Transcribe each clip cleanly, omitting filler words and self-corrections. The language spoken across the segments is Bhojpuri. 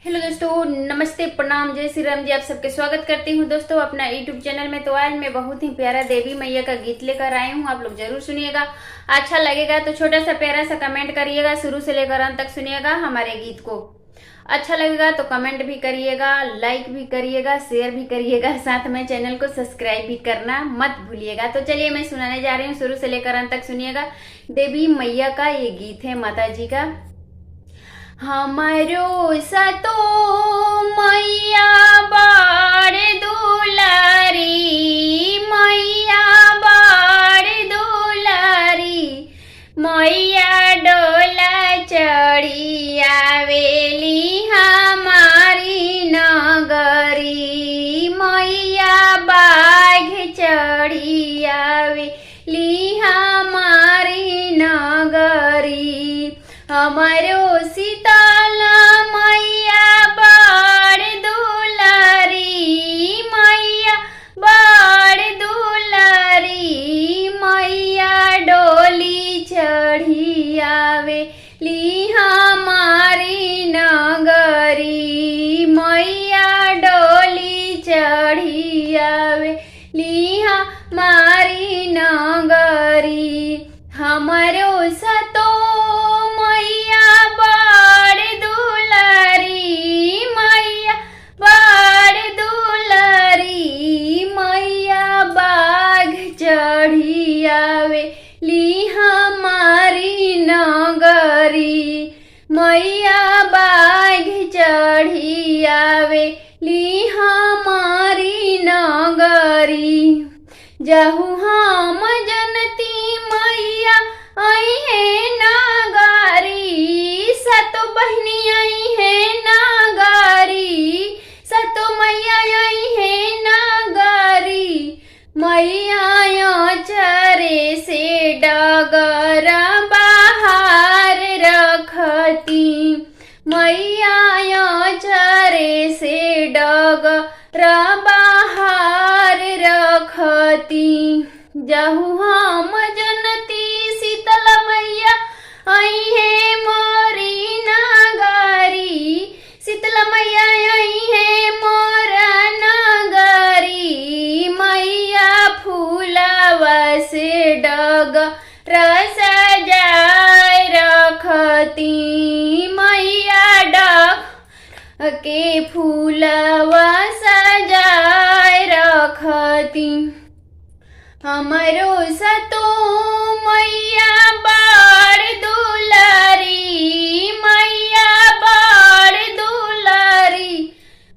हेलो दोस्तों, नमस्ते, प्रणाम, जय श्री राम जी। आप सबके स्वागत करती हूँ दोस्तों अपना यूट्यूब चैनल में। तो आज मैं बहुत ही प्यारा देवी मैया का गीत लेकर आई हूँ। आप लोग जरूर सुनिएगा। अच्छा लगेगा तो छोटा सा प्यारा सा कमेंट करिएगा। शुरू से लेकर अंत तक सुनिएगा हमारे गीत को। अच्छा लगेगा तो कमेंट भी करिएगा, लाइक भी करिएगा, शेयर भी करिएगा, साथ में चैनल को सब्सक्राइब भी करना मत भूलिएगा। तो चलिए मैं सुनाने जा रही हूँ, शुरू से लेकर अंत तक सुनिएगा। देवी मैया का ये गीत है, माता जी का। हमारो सतो मैया बाड़ दुलारी, मैया बाड़ दुलारी, मैया डोला चढ़ी आवेली हमारी नगरी, मैया बाघ चढ़ी आवेली हमारी नगरी। हमारो सीताला मैया बाड़ दुलारी, मैया बाड़ दुलारी, मैया डोली चढ़ी आवेली हमारी नगरी, मैया डोली चढ़ी आवेली हमारी नगरी। हमारो सतो मैया बाड़ दुलारी, मैया बाड़ दुलारी, मैया बाघ चढ़ी आवेली हमारी नगरी, मैया बाघ चढ़ी आवेली हमारी नगरी। जाहू हम जनती मैया आई है नागारी, सतो बहनी आई है नागारी, सतो मैया आई है नागारी। मैया चरे से डगरा बाहर रखती, मैया चरे से डगरा बाहर रखती। जाहू हम जनती शीतल मैया आई है मोरी नागारी, शीतल मैया आई है मोरा नागारी, मैया फूलवा से डगरा सजाए रखती, मैया डग के फूलवा सजाए रखती। हमारो सतो मैया बाड़ दुलारी, मैया बाड़ दुलारी,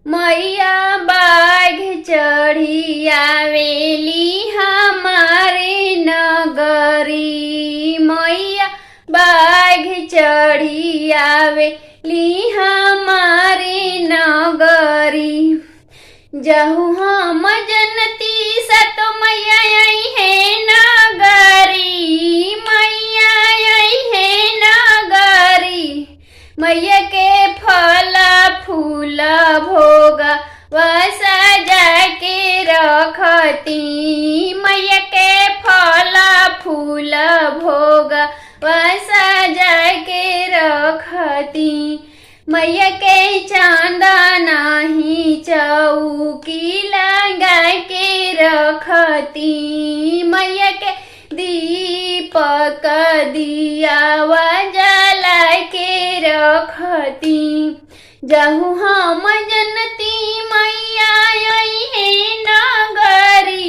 मैया बाघ चढ़ी आवेली हमारे नगरी, मैया बाघ चढ़ी आवेली हमारे नगरी। जाहू हम जनती सतो मैया आई है नागरी, मैया आई है नागरी, मैया के फल फूल भोग सजा के रखती, मैया के फल फूल भोग सजा के रखती। मैया के चांदा नाही चौकी लगा के रखती, मैया के दीपक दियावा जला के रखती। जाहू हम जनती मैया आई है नागरी,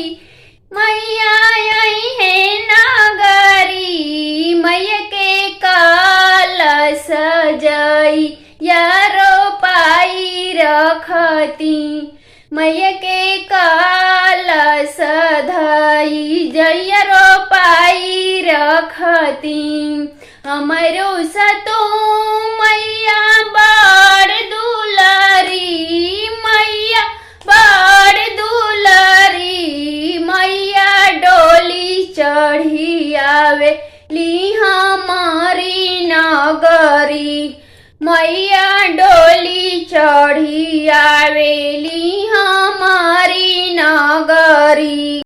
मैया आई है नागरी, मैया के काल सजाई यारो पाई रखती, मैया के काल सधाई जयरो पाई रखती। हमारो सतो मैया बाड़ दुलारी, मैया बाड़ दुलारी, मैया डोली चढ़ी आवेली हमारी नगरी, मैया डोली चढ़ी आवेली हमारी नगरी।